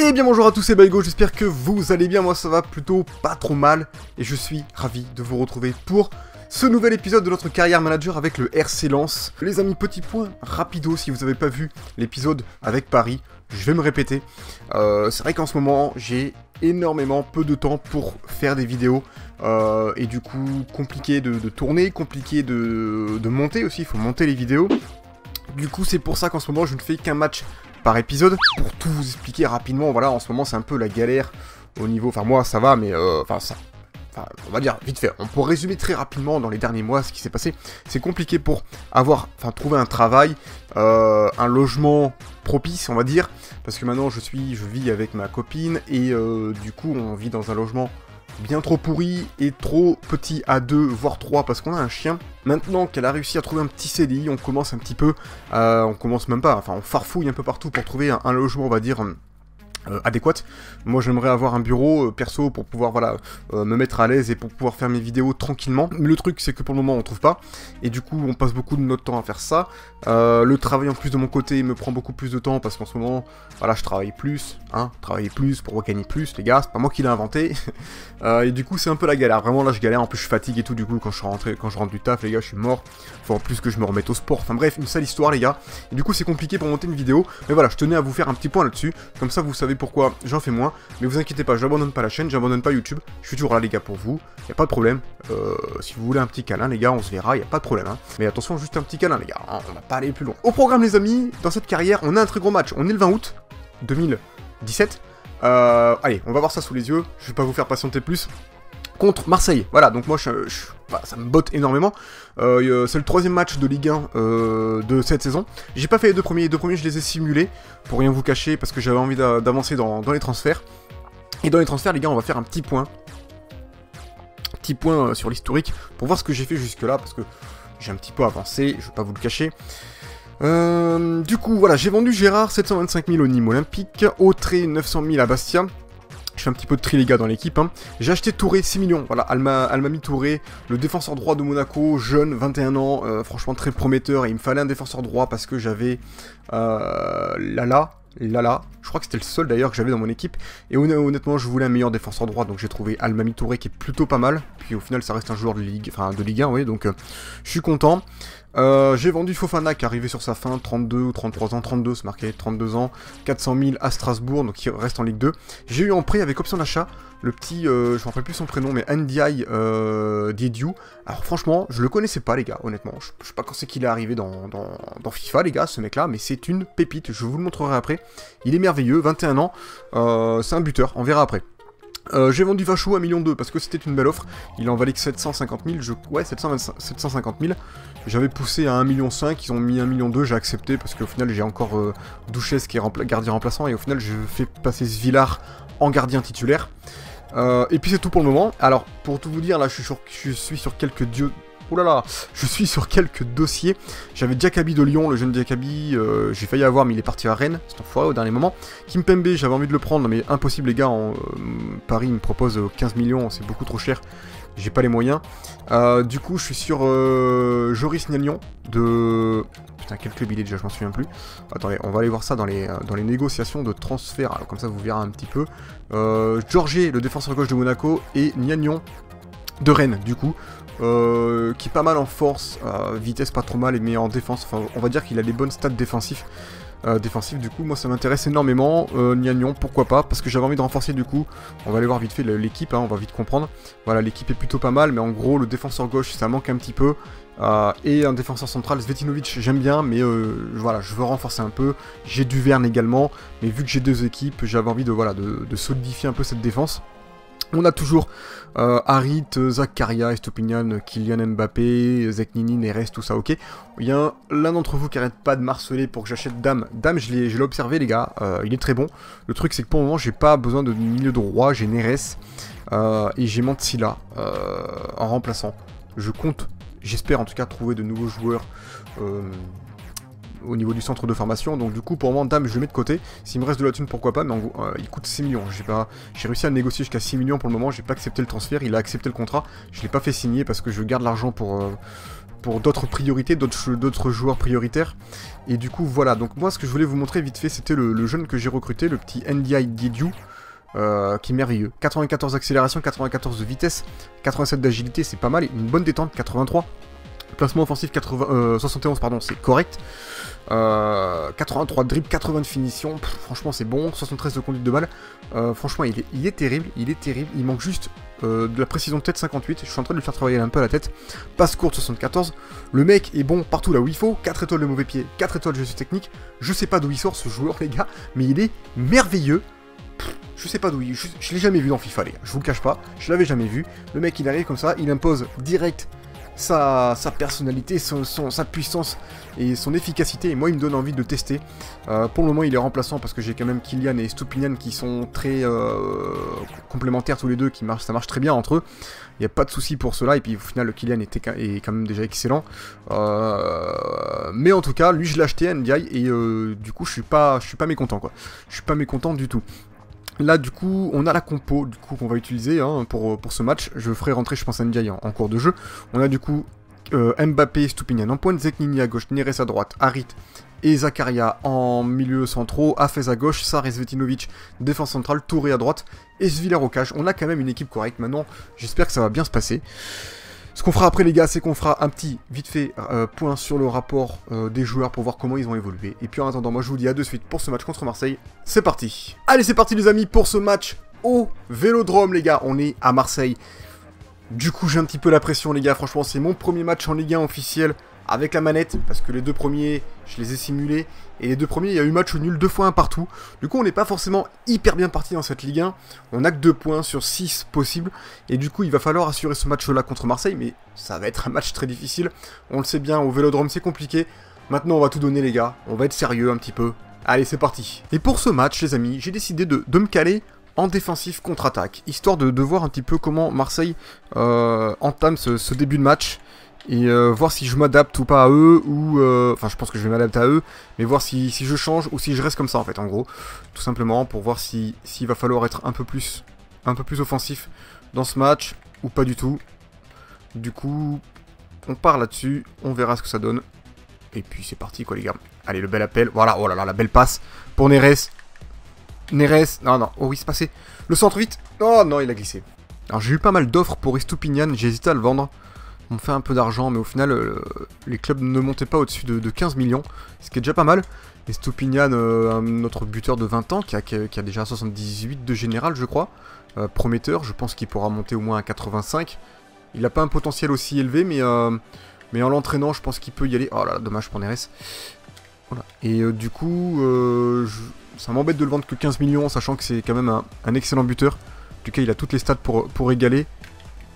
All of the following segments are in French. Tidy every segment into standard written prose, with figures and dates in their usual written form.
Et bien bonjour à tous, c'est Baigo, j'espère que vous allez bien, moi ça va plutôt pas trop mal, et je suis ravi de vous retrouver pour ce nouvel épisode de notre carrière manager avec le RC Lens. Les amis, petit point rapido, si vous n'avez pas vu l'épisode avec Paris, je vais me répéter. C'est vrai qu'en ce moment, j'ai énormément peu de temps pour faire des vidéos, et du coup, compliqué de tourner, compliqué de monter aussi, il faut monter les vidéos. Du coup, c'est pour ça qu'en ce moment, je ne fais qu'un match par épisode. Pour tout vous expliquer rapidement, voilà, en ce moment, c'est un peu la galère au niveau... Enfin, moi, ça va, mais... on va dire, vite fait. On peut résumer très rapidement dans les derniers mois ce qui s'est passé. C'est compliqué pour trouver un travail, un logement propice, on va dire. Parce que maintenant, je vis avec ma copine, et du coup, on vit dans un logement bien trop pourri et trop petit à 2, voire 3, parce qu'on a un chien. Maintenant qu'elle a réussi à trouver un petit CDI, on commence un petit peu, on commence même pas, enfin on farfouille un peu partout pour trouver un logement, on va dire, adéquate. Moi j'aimerais avoir un bureau perso pour pouvoir me mettre à l'aise et pour pouvoir faire mes vidéos tranquillement. Mais le truc c'est que pour le moment on trouve pas, et du coup on passe beaucoup de notre temps à faire ça. Le travail en plus de mon côté me prend beaucoup plus de temps parce qu'en ce moment voilà, je travaille plus, travailler plus pour gagner plus, les gars, c'est pas moi qui l'ai inventé. Et du coup c'est un peu la galère, vraiment là je galère, en plus je fatigue et tout, du coup quand je rentre du taf les gars, je suis mort. Faut en plus que je me remette au sport, enfin bref, une sale histoire les gars. Et du coup c'est compliqué pour monter une vidéo, mais voilà, je tenais à vous faire un petit point là-dessus, comme ça vous savez pourquoi j'en fais moins. Mais vous inquiétez pas, j'abandonne pas la chaîne, j'abandonne pas YouTube, je suis toujours là les gars pour vous, y a pas de problème. Si vous voulez un petit câlin les gars, on se verra, y a pas de problème, Mais attention, juste un petit câlin les gars, on va pas aller plus loin. Au programme les amis, dans cette carrière, on a un très gros match, on est le 20 août 2017. Allez, on va voir ça sous les yeux, je vais pas vous faire patienter plus. Contre Marseille, voilà, donc moi ça me botte énormément. C'est le 3e match de Ligue 1 de cette saison. J'ai pas fait les deux premiers je les ai simulés, pour rien vous cacher, parce que j'avais envie d'avancer dans les transferts. Et dans les transferts les gars, on va faire un petit point. Sur l'historique, pour voir ce que j'ai fait jusque là, parce que j'ai un petit peu avancé, je vais pas vous le cacher. Du coup, voilà, j'ai vendu Gérard 725 000 au Nîmes Olympique, Autré 900 000 à Bastia. Je fais un petit peu de tri les gars dans l'équipe. J'ai acheté Touré 6 millions, voilà, elle m'a mis Touré, le défenseur droit de Monaco, jeune, 21 ans, franchement très prometteur, et il me fallait un défenseur droit parce que j'avais Lala, je crois que c'était le seul d'ailleurs que j'avais dans mon équipe, et honnêtement je voulais un meilleur défenseur droit, donc j'ai trouvé Almami Touré qui est plutôt pas mal, puis au final ça reste un joueur de Ligue 1, oui, donc je suis content. J'ai vendu Fofana qui est arrivé sur sa fin, 32 ou 33 ans, 32 c'est marqué, 32 ans, 400 000 à Strasbourg, donc il reste en Ligue 2. J'ai eu en prêt avec option d'achat le petit, je me rappelle plus son prénom, mais Ndiaye Diédiou. Alors franchement, je le connaissais pas les gars, honnêtement, je sais pas quand c'est qu'il est arrivé dans FIFA les gars, ce mec là, mais c'est une pépite, je vous le montrerai après. Il est merveilleux, 21 ans, c'est un buteur, on verra après. J'ai vendu Vachou à 1,2 million parce que c'était une belle offre, il en valait que 750 000, 750 000, j'avais poussé à 1,5 million, ils ont mis 1,2 million, j'ai accepté parce qu'au final j'ai encore Douchès qui est gardien remplaçant, et au final je fais passer Svillard en gardien titulaire. Et puis c'est tout pour le moment. Alors pour tout vous dire, là je suis sur quelques dossiers. J'avais Diakaby de Lyon, le jeune Diakaby, j'ai failli avoir, mais il est parti à Rennes, c'est enfoiré au dernier moment. Kimpembe, j'avais envie de le prendre, mais impossible les gars, Paris me propose 15 millions, c'est beaucoup trop cher, j'ai pas les moyens. Du coup je suis sur Joris Gnagnon de... Putain, quel club il est déjà, je m'en souviens plus. Attendez, on va aller voir ça dans les négociations de transfert, alors comme ça vous verrez un petit peu. Georgier, le défenseur gauche de Monaco, et Gnagnon de Rennes, du coup. Qui est pas mal en force, vitesse pas trop mal, mais en défense, enfin on va dire qu'il a des bonnes stats défensifs. Du coup moi ça m'intéresse énormément. Gnagnon, pourquoi pas, parce que j'avais envie de renforcer, du coup on va aller voir vite fait l'équipe, on va vite comprendre. Voilà, l'équipe est plutôt pas mal, mais en gros le défenseur gauche ça manque un petit peu, et un défenseur central, Svetinovic j'aime bien, mais voilà, je veux renforcer un peu. J'ai Duverne également, mais vu que j'ai deux équipes, j'avais envie de solidifier un peu cette défense. On a toujours Harit, Zakaria, Estopinian, Kylian Mbappé, Zeknini, Neres, tout ça, ok. Il y a l'un d'entre vous qui arrête pas de m'harceler pour que j'achète Dame. Dame, je l'ai observé les gars, il est très bon. Le truc c'est que pour le moment j'ai pas besoin de milieu droit, j'ai Neres et j'ai Mantsila en remplaçant. Je compte, j'espère en tout cas trouver de nouveaux joueurs au niveau du centre de formation, donc du coup pour le moment Dame je le mets de côté. S'il me reste de la thune pourquoi pas, mais en gros, il coûte 6 millions, j'ai réussi à le négocier jusqu'à 6 millions pour le moment, j'ai pas accepté le transfert, il a accepté le contrat, je l'ai pas fait signer parce que je garde l'argent pour d'autres priorités, d'autres joueurs prioritaires. Et du coup, voilà. Donc moi, ce que je voulais vous montrer vite fait, c'était le jeune que j'ai recruté, le petit NDI Diediu, qui est merveilleux. 94 d'accélération, 94 de vitesse, 87 d'agilité, c'est pas mal. Une bonne détente, 83. Placement offensif 71, pardon, c'est correct. 83 de dribble, 80 de finition, pff, franchement c'est bon. 73 de conduite de balle, franchement il est terrible, il manque juste de la précision de tête 58, je suis en train de lui faire travailler un peu la tête. Passe courte 74, le mec est bon partout là où il faut, 4 étoiles de mauvais pied, 4 étoiles de gestion technique, je sais pas d'où il sort ce joueur les gars, mais il est merveilleux. Je sais pas d'où je l'ai jamais vu dans FIFA les gars, je vous le cache pas, je l'avais jamais vu. Le mec il arrive comme ça, il impose direct sa personnalité, sa puissance et son efficacité, et moi il me donne envie de le tester. Pour le moment il est remplaçant parce que j'ai quand même Kylian et Stupinian qui sont très complémentaires tous les deux, ça marche très bien entre eux, il n'y a pas de souci pour cela, et puis au final Kylian est quand même déjà excellent. Mais en tout cas lui je l'ai acheté NDI et du coup je suis pas mécontent quoi, je suis pas mécontent du tout. Là du coup on a la compo qu'on va utiliser hein, pour ce match. Je ferai rentrer je pense Ndiaye en cours de jeu. On a du coup Mbappé, Stupinian en pointe, Zeknini à gauche, Neres à droite, Harit et Zakaria en milieu centraux, Hafez à gauche, Sar et Svetinovic défense centrale, Touré à droite et Sviller au cage. On a quand même une équipe correcte maintenant, j'espère que ça va bien se passer. Ce qu'on fera après les gars, c'est qu'on fera un petit, vite fait, point sur le rapport des joueurs pour voir comment ils ont évolué. Et puis en attendant, moi je vous dis à de suite pour ce match contre Marseille. C'est parti. Allez, c'est parti les amis pour ce match au Vélodrome les gars. On est à Marseille. Du coup j'ai un petit peu la pression les gars, franchement c'est mon premier match en Ligue 1 officiel avec la manette. Parce que les deux premiers, je les ai simulés. Et les deux premiers, il y a eu match nul 2 fois 1 partout. Du coup, on n'est pas forcément hyper bien parti dans cette Ligue 1. On n'a que 2 points sur 6 possibles. Et du coup, il va falloir assurer ce match-là contre Marseille. Mais ça va être un match très difficile. On le sait bien, au Vélodrome, c'est compliqué. Maintenant, on va tout donner, les gars. On va être sérieux un petit peu. Allez, c'est parti. Et pour ce match, les amis, j'ai décidé de me caler en défensif contre-attaque. Histoire de voir un petit peu comment Marseille entame ce début de match. Et voir si je m'adapte ou pas à eux, ou... Enfin, je pense que je vais m'adapter à eux, mais voir si je change ou si je reste comme ça, en fait, en gros. Tout simplement, pour voir s'il va falloir être un peu plus offensif dans ce match, ou pas du tout. Du coup, on part là-dessus, on verra ce que ça donne. Et puis, c'est parti, quoi, les gars. Allez, le bel appel, voilà, oh là là, la belle passe pour Neres. Neres, non, oh oui, c'est passé. Le centre vite, oh non, il a glissé. Alors, j'ai eu pas mal d'offres pour Estupinian, j'ai hésité à le vendre. On fait un peu d'argent, mais au final, les clubs ne montaient pas au-dessus de 15 millions, ce qui est déjà pas mal. Et Stupinian, notre buteur de 20 ans, qui a déjà 78 de général, je crois, prometteur, je pense qu'il pourra monter au moins à 85. Il n'a pas un potentiel aussi élevé, mais en l'entraînant, je pense qu'il peut y aller. Oh là là, dommage pour Neres. Voilà. Et du coup, ça m'embête de le vendre que 15 millions, sachant que c'est quand même un excellent buteur. En tout cas, il a toutes les stats pour égaler.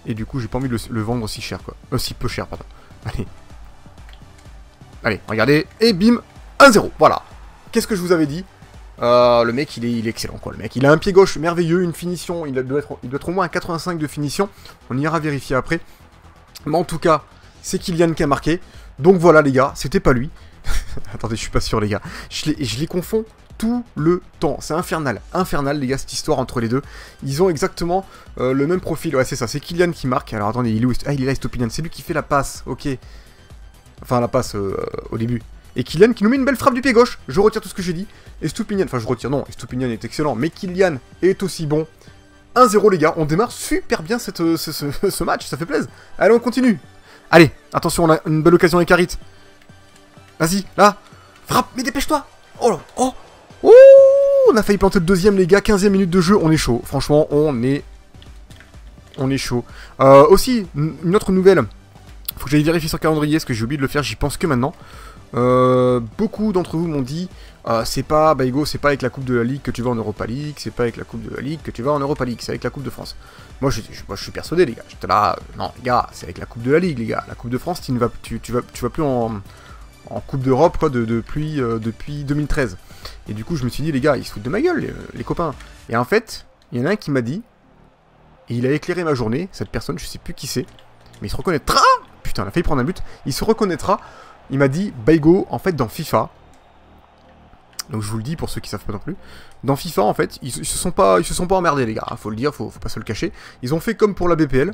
Et du coup, j'ai pas envie de le vendre si cher, quoi. Si peu cher, pardon. Allez. Allez, regardez. Et bim, 1-0. Voilà. Qu'est-ce que je vous avais dit? Le mec, il est excellent, quoi. Le mec, il a un pied gauche merveilleux, une finition. Il doit être au moins à 85 de finition. On ira vérifier après. Mais en tout cas, c'est Kylian qui a marqué. Donc voilà, les gars, c'était pas lui. Attendez, je suis pas sûr, les gars. Je les confonds tout le temps. C'est infernal. Infernal, les gars, cette histoire entre les deux. Ils ont exactement le même profil. Ouais, c'est ça. C'est Kylian qui marque. Alors, attendez, il est où? Ah, il est là, Stupinian. C'est lui qui fait la passe. Ok. Enfin, la passe au début. Et Kylian qui nous met une belle frappe du pied gauche. Je retire tout ce que j'ai dit. Et Stupinian, enfin, je retire, non. Et Stupinian est excellent. Mais Kylian est aussi bon. 1-0, les gars. On démarre super bien ce match. Ça fait plaisir. Allez, on continue. Allez, attention, on a une belle occasion avec Harit. Vas-y, là. Frappe, mais dépêche-toi. Oh là, oh. Ouh, on a failli planter le deuxième, les gars. 15e minute de jeu, on est chaud. Franchement, on est chaud. Aussi, une autre nouvelle. Faut que j'aille vérifier sur le calendrier, parce que j'ai oublié de le faire, j'y pense que maintenant. Beaucoup d'entre vous m'ont dit, c'est pas, Baigo, c'est pas avec la Coupe de la Ligue que tu vas en Europa League, c'est pas avec la Coupe de la Ligue que tu vas en Europa League, c'est avec la Coupe de France. Moi, je suis persuadé, les gars. J'étais là, non, les gars, c'est avec la Coupe de la Ligue, les gars. La Coupe de France, tu vas plus en Coupe d'Europe, quoi, depuis 2013. Et du coup, je me suis dit, les gars, ils se foutent de ma gueule, les copains. Et en fait, il y en a un qui m'a dit, et il a éclairé ma journée, cette personne, je sais plus qui c'est, mais il se reconnaîtra. Putain, on a failli prendre un but. Il se reconnaîtra. Il m'a dit, Baigo, en fait, dans FIFA, donc je vous le dis pour ceux qui savent pas non plus, dans FIFA, en fait, ils se sont pas emmerdés, les gars. Faut le dire, faut pas se le cacher. Ils ont fait comme pour la BPL.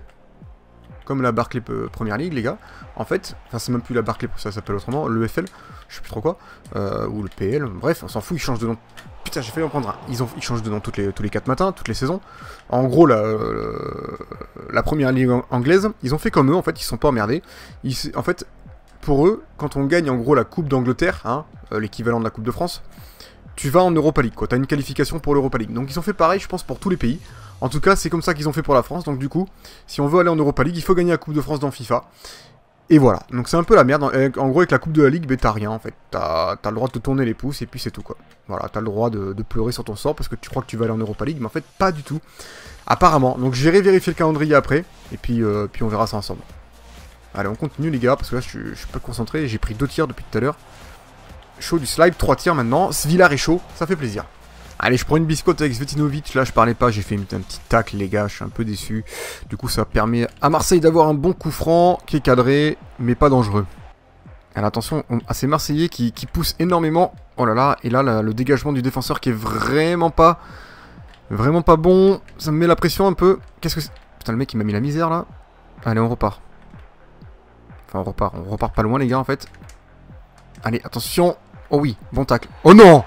comme la Barclay Premier League, les gars. En fait, enfin c'est même plus la Barclay, ça s'appelle autrement, le FL, je sais plus trop quoi, ou le PL, bref, on s'en fout, ils changent de nom. Putain, j'ai failli en prendre un. Ils changent de nom tous les 4 matins, toutes les saisons. En gros, la Première Ligue anglaise, ils ont fait comme eux, en fait, ils sont pas emmerdés. En fait, pour eux, quand on gagne en gros la Coupe d'Angleterre, hein, l'équivalent de la Coupe de France, tu vas en Europa League, quoi. T'as une qualification pour l'Europa League. Donc ils ont fait pareil, je pense, pour tous les pays. En tout cas, c'est comme ça qu'ils ont fait pour la France. Donc du coup, si on veut aller en Europa League, il faut gagner la Coupe de France dans FIFA. Et voilà. Donc c'est un peu la merde. En gros, avec la Coupe de la Ligue, ben, t'as rien, en fait. T'as le droit de te tourner les pouces, et puis c'est tout, quoi. Voilà, t'as le droit de pleurer sur ton sort, parce que tu crois que tu vas aller en Europa League, mais en fait, pas du tout. Apparemment. Donc j'irai vérifier le calendrier après, et puis on verra ça ensemble. Allez, on continue, les gars, parce que là, je suis pas concentré. J'ai pris 2 tirs depuis tout à l'heure. Chaud du slide, 3 tirs maintenant. Svilar est chaud, ça fait plaisir. Allez, je prends une biscotte avec Svetinovic. Là, je parlais pas, j'ai fait un petit tacle, les gars. Je suis un peu déçu. Du coup, ça permet à Marseille d'avoir un bon coup franc qui est cadré, mais pas dangereux. Alors, attention à ces Marseillais qui poussent énormément. Oh là là, et là, le dégagement du défenseur qui est vraiment pas bon. Ça me met la pression un peu. Qu'est-ce que c'est? Putain, le mec, il m'a mis la misère, là. Allez, on repart. Enfin, on repart pas loin, les gars, en fait. Allez, attention. Oh oui, bon tacle. Oh non!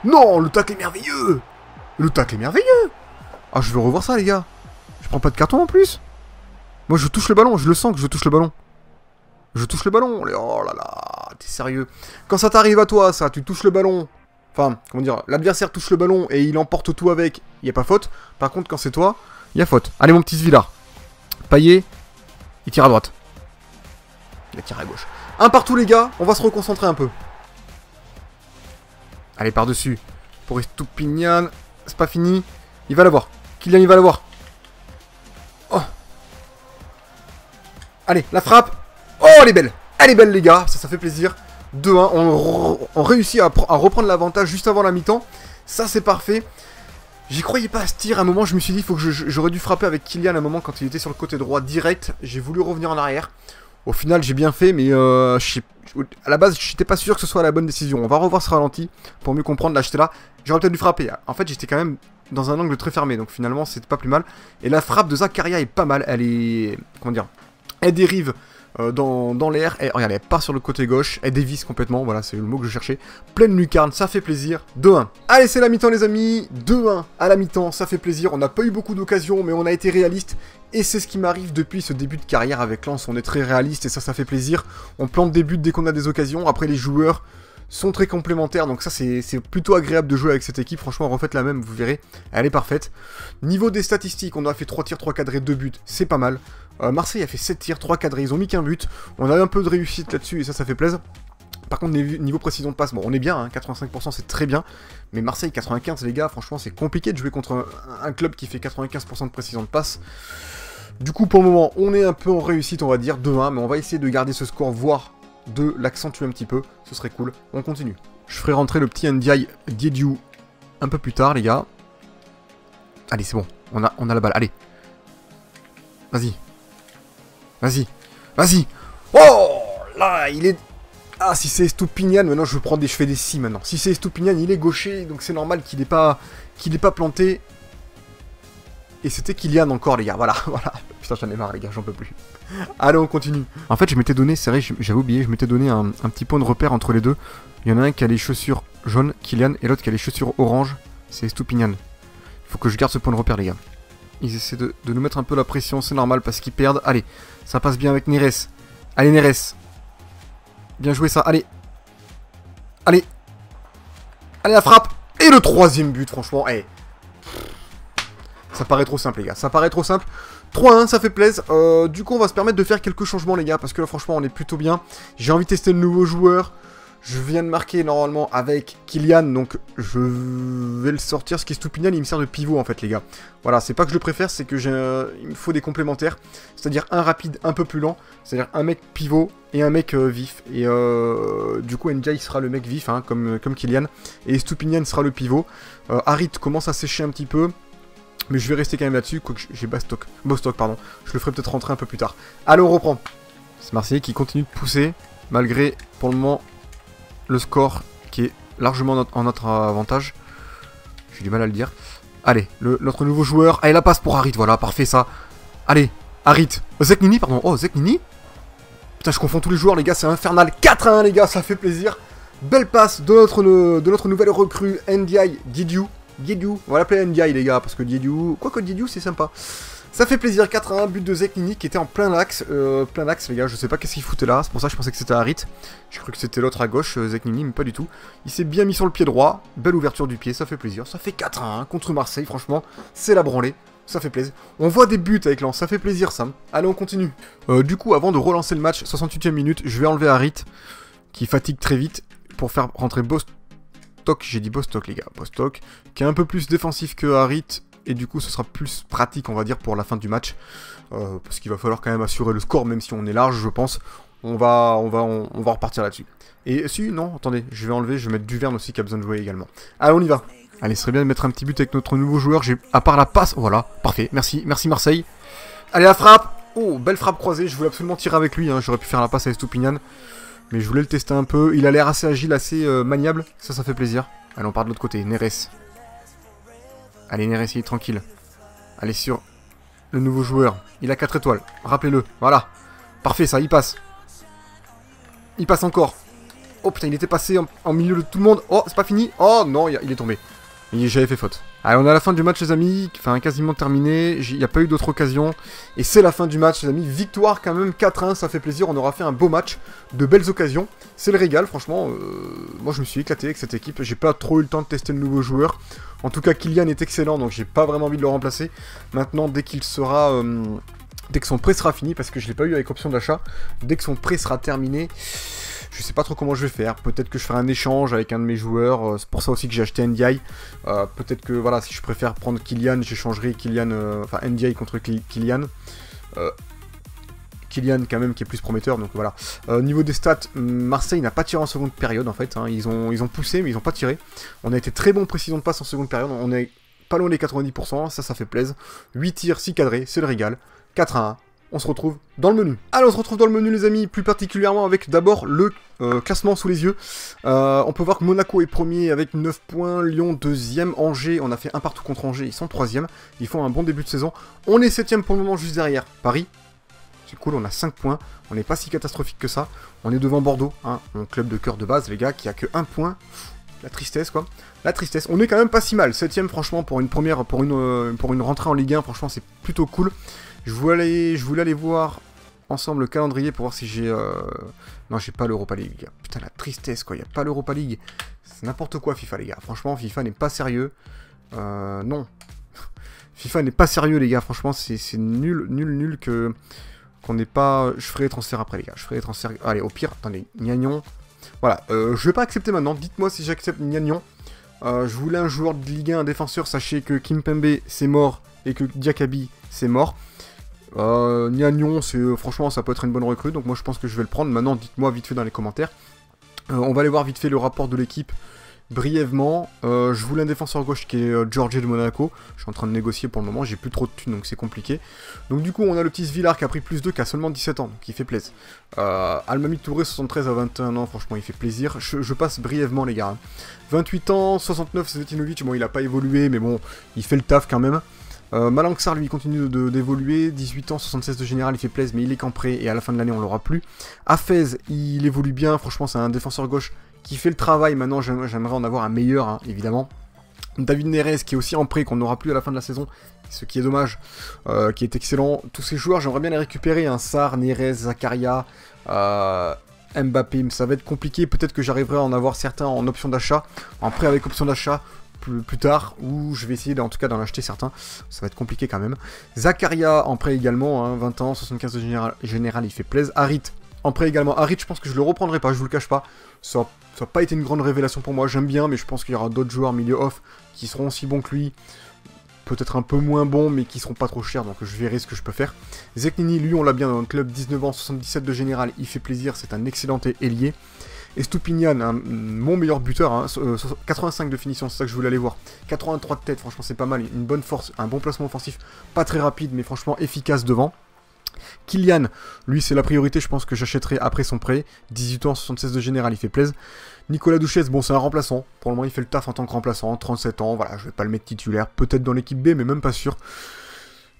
Non, le tacle est merveilleux! Le tacle est merveilleux! Ah, je veux revoir ça, les gars. Je prends pas de carton en plus. Moi, je touche le ballon, je le sens que je touche le ballon. Je touche le ballon. Oh là là, t'es sérieux? Quand ça t'arrive à toi, ça, tu touches le ballon. Enfin, comment dire, l'adversaire touche le ballon et il emporte tout avec, il y a pas faute. Par contre, quand c'est toi, il y a faute. Allez, mon petit Svilar. Payet, il tire à droite. Il tire à gauche. Un partout, les gars, on va se reconcentrer un peu. Allez, par-dessus. Pour Estupiñán. C'est pas fini. Il va l'avoir. Kylian, il va l'avoir. Oh. Allez, la frappe. Oh, elle est belle. Elle est belle, les gars. Ça fait plaisir. 2-1. On réussit à reprendre l'avantage juste avant la mi-temps. Ça, c'est parfait. J'y croyais pas à ce tir. À un moment, je me suis dit, faut que j'aurais dû frapper avec Kylian à un moment quand il était sur le côté droit direct. J'ai voulu revenir en arrière. Au final, j'ai bien fait, mais à la base, j'étais pas sûr que ce soit la bonne décision. On va revoir ce ralenti pour mieux comprendre. Là, j'étais là. J'aurais peut-être dû frapper. En fait, j'étais quand même dans un angle très fermé, donc finalement, c'était pas plus mal. Et la frappe de Zakaria est pas mal. Elle est... Comment dire? Elle dérive dans l'air. Regardez, elle part sur le côté gauche. Elle dévisse complètement. Voilà, c'est le mot que je cherchais. Pleine lucarne, ça fait plaisir. 2-1. Allez, c'est la mi-temps, les amis. 2-1 à la mi-temps, ça fait plaisir. On n'a pas eu beaucoup d'occasions, mais on a été réaliste. Et c'est ce qui m'arrive depuis ce début de carrière avec Lens. On est très réaliste et ça fait plaisir. On plante des buts dès qu'on a des occasions. Après, les joueurs sont très complémentaires. Donc ça, c'est plutôt agréable de jouer avec cette équipe. Franchement, refaites la même, vous verrez. Elle est parfaite. Niveau des statistiques, on a fait 3 tirs, 3 cadrés, 2 buts. C'est pas mal. Marseille a fait 7 tirs, 3 cadrés. Ils ont mis qu'un but. On a un peu de réussite là-dessus et ça fait plaisir. Par contre, niveau précision de passe, bon, on est bien, hein, 85% c'est très bien. Mais Marseille, 95, les gars, franchement, c'est compliqué de jouer contre un club qui fait 95% de précision de passe. Du coup, pour le moment, on est un peu en réussite, on va dire, 2-1, mais on va essayer de garder ce score, voire de l'accentuer un petit peu. Ce serait cool. On continue. Je ferai rentrer le petit Ndiaye Diédiou un peu plus tard, les gars. Allez, c'est bon. On a la balle. Allez. Vas-y. Vas-y. Vas-y. Oh là, il est... Ah, si c'est Estupiñán, maintenant je fais des si maintenant. Si c'est Estupiñán, il est gaucher, donc c'est normal qu'il n'ait pas planté. Et c'était Kylian encore, les gars. Voilà, voilà. Putain, j'en ai marre, les gars, j'en peux plus. Allez, on continue. En fait, je m'étais donné, c'est vrai, j'avais oublié, je m'étais donné un petit point de repère entre les deux. Il y en a un qui a les chaussures jaunes, Kylian, et l'autre qui a les chaussures orange, c'est Estupiñán. Il faut que je garde ce point de repère, les gars. Ils essaient de nous mettre un peu la pression, c'est normal, parce qu'ils perdent. Allez, ça passe bien avec Neres. Allez, Neres. Bien joué, ça. Allez. Allez. Allez, la frappe. Et le 3e but, franchement. Hey. Ça paraît trop simple, les gars. Ça paraît trop simple. 3-1, ça fait plaisir. Du coup, on va se permettre de faire quelques changements, les gars. Parce que là, franchement, on est plutôt bien. J'ai envie de tester le nouveau joueur. Je viens de marquer, normalement, avec Kylian. Donc, je vais le sortir. Ce qui est Estupiñán, il me sert de pivot, en fait, les gars. Voilà, c'est pas que je le préfère, c'est que il me faut des complémentaires. C'est-à-dire un rapide, un peu plus lent. C'est-à-dire un mec pivot et un mec vif. Et du coup, Ndiaye sera le mec vif, hein, comme Kylian. Et Estupiñán sera le pivot. Harit commence à sécher un petit peu. Mais je vais rester quand même là-dessus, quoique j'ai Bostock, pardon. Je le ferai peut-être rentrer un peu plus tard. Allez, on reprend. C'est Marseille qui continue de pousser, malgré, pour le moment, le score qui est largement en notre avantage. J'ai du mal à le dire. Allez, notre nouveau joueur. Allez, la passe pour Harit, voilà, parfait ça. Allez, Harit. Zeknini, pardon. Oh, Zeknini. Putain, je confonds tous les joueurs, les gars, c'est infernal. 4-1, les gars, ça fait plaisir. Belle passe de notre nouvelle recrue, Ndiaye Didiou. Didiou, on va l'appeler Ndiaye, les gars, parce que Didiou... Quoique Didiou, c'est sympa. Ça fait plaisir, 4-1, but de Zeknini qui était en plein axe, les gars, je sais pas qu'est-ce qu'il foutait là, c'est pour ça que je pensais que c'était Harit. J'ai cru que c'était l'autre à gauche, Zeknini, mais pas du tout. Il s'est bien mis sur le pied droit, belle ouverture du pied, ça fait plaisir. Ça fait 4-1 contre Marseille, franchement, c'est la branlée, ça fait plaisir. On voit des buts avec Lens, ça fait plaisir, Sam. Allez, on continue. Du coup, avant de relancer le match, 68e minute, je vais enlever Harit, qui fatigue très vite, pour faire rentrer Bostock, j'ai dit Bostock, les gars, Bostock, qui est un peu plus défensif que Harit. Et du coup, ce sera plus pratique, on va dire, pour la fin du match. Parce qu'il va falloir quand même assurer le score, même si on est large, je pense. On va repartir là-dessus. Et si, non, attendez, je vais enlever, je vais mettre Duverne aussi qui a besoin de jouer également. Allez, on y va. Allez, ce serait bien de mettre un petit but avec notre nouveau joueur. À part la passe, voilà, parfait, merci Marseille. Allez, la frappe. Oh, belle frappe croisée, je voulais absolument tirer avec lui. Hein. J'aurais pu faire la passe à Estupiñán. Mais je voulais le tester un peu. Il a l'air assez agile, assez maniable. Ça fait plaisir. Allez, on part de l'autre côté, Neres. Allez, Neres, il est tranquille. Allez, sur le nouveau joueur. Il a 4 étoiles. Rappelez-le. Voilà. Parfait, ça. Il passe. Il passe encore. Oh, putain, il était passé en milieu de tout le monde. Oh, c'est pas fini. Oh, non, il est tombé. J'avais fait faute. Allez, on est à la fin du match, les amis. Enfin, quasiment terminé. Il n'y a pas eu d'autres occasions. Et c'est la fin du match, les amis. Victoire, quand même. 4-1, ça fait plaisir. On aura fait un beau match. De belles occasions. C'est le régal, franchement. Moi, je me suis éclaté avec cette équipe. J'ai pas trop eu le temps de tester le nouveau joueur. En tout cas, Kylian est excellent, donc j'ai pas vraiment envie de le remplacer. Maintenant, dès qu'il sera... dès que son prêt sera fini, parce que je l'ai pas eu avec option d'achat, dès que son prêt sera terminé, je sais pas trop comment je vais faire. Peut-être que je ferai un échange avec un de mes joueurs. C'est pour ça aussi que j'ai acheté Ndiaye. Peut-être que, voilà, si je préfère prendre Kylian, j'échangerai Kylian... Enfin, Ndiaye contre Kylian. Kylian quand même qui est plus prometteur, donc voilà. Niveau des stats, Marseille n'a pas tiré en seconde période en fait, hein. Ils ont poussé mais ils n'ont pas tiré. On a été très bon précision de passe en seconde période, on est pas loin des 90%, ça fait plaisir. 8 tirs, 6 cadrés, c'est le régal. 4-1, on se retrouve dans le menu. Allez, on se retrouve dans le menu les amis, plus particulièrement avec d'abord le classement sous les yeux. On peut voir que Monaco est premier avec 9 points, Lyon deuxième, Angers, on a fait un partout contre Angers, ils sont troisième. Ils font un bon début de saison. On est septième pour le moment juste derrière Paris. C'est cool, on a 5 points, on n'est pas si catastrophique que ça. On est devant Bordeaux, hein, mon club de cœur de base, les gars, qui a que 1 point. La tristesse, quoi. La tristesse. On est quand même pas si mal. 7ème, franchement, pour une première, pour une rentrée en Ligue 1, franchement, c'est plutôt cool. Je voulais aller voir ensemble le calendrier pour voir si j'ai... Non, j'ai pas l'Europa League, les gars. Putain, la tristesse, quoi. Il n'y a pas l'Europa League. C'est n'importe quoi, FIFA, les gars. Franchement, FIFA n'est pas sérieux. Non. FIFA n'est pas sérieux, les gars. Franchement, c'est nul que... qu'on n'ait pas... Je ferai les transferts après, les gars. Je ferai les transferts... Allez, au pire, attendez. Gnagnon. Voilà. Je vais pas accepter maintenant. Dites-moi si j'accepte Gnagnon. Je voulais un joueur de Ligue 1, un défenseur. Sachez que Kimpembe, c'est mort. Et que Diakabi, c'est mort. Gnagnon, franchement, ça peut être une bonne recrue. Donc moi, je pense que je vais le prendre. Maintenant, dites-moi vite fait dans les commentaires. On va aller voir vite fait le rapport de l'équipe. Brièvement, je voulais un défenseur gauche qui est Georgie de Monaco. Je suis en train de négocier pour le moment, j'ai plus trop de thunes donc c'est compliqué. Donc du coup on a le petit Villar qui a pris plus 2, qui a seulement 17 ans, donc il fait plaisir. Almami Touré 73 à 21 ans, franchement il fait plaisir. Je passe brièvement les gars. 28 ans, 69 Svetinovic, bon il a pas évolué mais bon il fait le taf quand même. Malanxar lui continue d'évoluer, 18 ans, 76 de général, il fait plaisir mais il est qu'en prêt et à la fin de l'année on l'aura plus. Hafez il évolue bien, franchement c'est un défenseur gauche qui fait le travail. Maintenant j'aimerais en avoir un meilleur hein, évidemment. David Neres qui est aussi en prêt, qu'on n'aura plus à la fin de la saison, ce qui est dommage, qui est excellent. Tous ces joueurs j'aimerais bien les récupérer, hein. Sarr, Neres, Zakaria, Mbappé, ça va être compliqué, peut-être que j'arriverai à en avoir certains en option d'achat, en prêt avec option d'achat plus tard, ou je vais essayer en tout cas d'en acheter certains, ça va être compliqué quand même. Zakaria en prêt également, hein, 20 ans, 75 de général, il fait plaisir. Harit en prêt également. Harit, je pense que je le reprendrai pas, je vous le cache pas. Ça n'a pas été une grande révélation pour moi, j'aime bien, mais je pense qu'il y aura d'autres joueurs milieu off qui seront aussi bons que lui. Peut-être un peu moins bons, mais qui seront pas trop chers, donc je verrai ce que je peux faire. Zeknini, lui, on l'a bien dans le club, 19 ans, 77 de général, il fait plaisir, c'est un excellent ailier. Estupiñán, mon meilleur buteur, hein, 85 de finition, c'est ça que je voulais aller voir. 83 de tête, franchement c'est pas mal, une bonne force, un bon placement offensif, pas très rapide, mais franchement efficace devant. Kylian, lui c'est la priorité, je pense que j'achèterai après son prêt. 18 ans, 76 de général, il fait plaisir. Nicolas Duchesne, bon c'est un remplaçant, pour le moment il fait le taf en tant que remplaçant, 37 ans, voilà, je vais pas le mettre titulaire, peut-être dans l'équipe B, mais même pas sûr.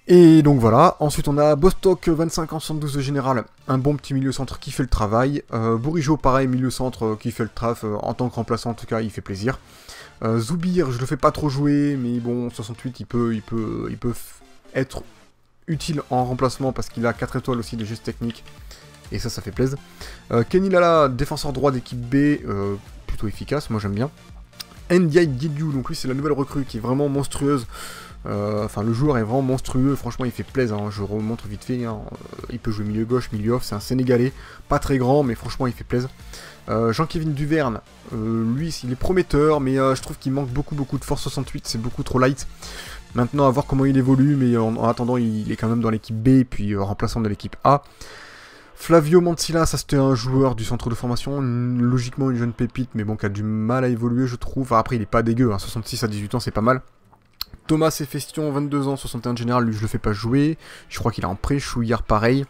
Et donc voilà, ensuite on a Bostock, 25 ans, 72 de général, un bon petit milieu centre qui fait le travail. Bourigeau, pareil, milieu centre qui fait le traf, en tant que remplaçant en tout cas, il fait plaisir. Zoubir, je le fais pas trop jouer, mais bon, 68, il peut être utile en remplacement parce qu'il a 4 étoiles aussi des gestes techniques. Et ça fait plaisir. Kenny Lala, défenseur droit d'équipe B, plutôt efficace, moi j'aime bien. Ndiaye Diédiou, donc lui c'est la nouvelle recrue qui est vraiment monstrueuse. Enfin, le joueur est vraiment monstrueux, franchement il fait plaisir, hein. Je remontre vite fait, hein. Il peut jouer milieu gauche, milieu off, c'est un Sénégalais, pas très grand, mais franchement il fait plaisir. Jean-Kevin Duverne, lui il est prometteur, mais je trouve qu'il manque beaucoup de force 68, c'est beaucoup trop light. Maintenant à voir comment il évolue, mais en attendant il est quand même dans l'équipe B, puis remplaçant de l'équipe A. Flavio Mancilla, ça c'était un joueur du centre de formation, logiquement une jeune pépite, mais bon qui a du mal à évoluer je trouve. Enfin, après il est pas dégueu, hein. 66 à 18 ans c'est pas mal. Thomas Efestion, 22 ans, 61 de général, lui je le fais pas jouer. Je crois qu'il est en pré, Chouillard pareil.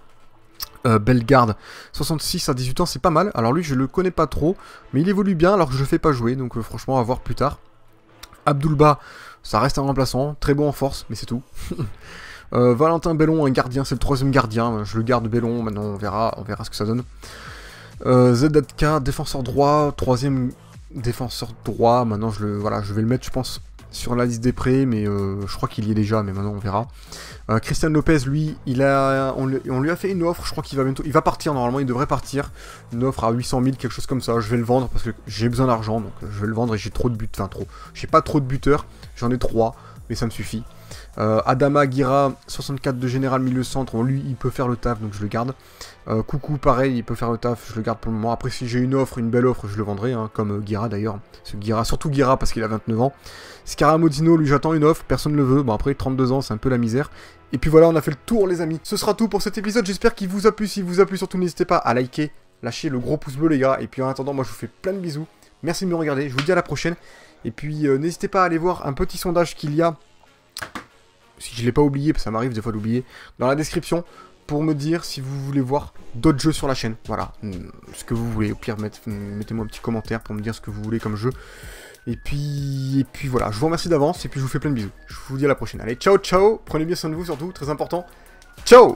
Bellegarde, 66 à 18 ans, c'est pas mal. Alors lui je le connais pas trop, mais il évolue bien alors que je le fais pas jouer, donc franchement à voir plus tard. Abdoulba, ça reste un remplaçant, très bon en force, mais c'est tout. Valentin Bellon, un gardien, c'est le 3ème gardien, je le garde Bellon, maintenant on verra ce que ça donne. ZK, défenseur droit, 3ème défenseur droit, maintenant je vais le mettre je pense sur la liste des prêts, mais je crois qu'il y est déjà, mais maintenant on verra. Christian Lopez, lui, on lui a fait une offre, je crois qu'il va bientôt, il va partir normalement, il devrait partir, une offre à 800 000, quelque chose comme ça, je vais le vendre parce que j'ai besoin d'argent, donc je vais le vendre et j'ai trop de buts, enfin trop, j'ai pas trop de buteurs, j'en ai 3, mais ça me suffit. Adama Guira, 64 de général milieu centre, lui il peut faire le taf donc je le garde. Coucou pareil, il peut faire le taf, je le garde pour le moment. Après si j'ai une offre, une belle offre, je le vendrai, hein, comme Guira d'ailleurs. Surtout Guira parce qu'il a 29 ans. Scaramodino, lui j'attends une offre, personne ne le veut. Bon après 32 ans c'est un peu la misère. Et puis voilà, on a fait le tour les amis. Ce sera tout pour cet épisode, j'espère qu'il vous a plu. S'il vous a plu, surtout n'hésitez pas à liker, lâcher le gros pouce bleu les gars. Et puis en attendant, moi je vous fais plein de bisous. Merci de me regarder, je vous dis à la prochaine. Et puis n'hésitez pas à aller voir un petit sondage qu'il y a. Si je l'ai pas oublié, parce que ça m'arrive des fois d'oublier, dans la description, pour me dire si vous voulez voir d'autres jeux sur la chaîne. Voilà, ce que vous voulez. Au pire, mettez-moi un petit commentaire pour me dire ce que vous voulez comme jeu. Et puis voilà, je vous remercie d'avance, et puis je vous fais plein de bisous. Je vous dis à la prochaine. Allez, ciao, ciao, prenez bien soin de vous surtout, très important. Ciao!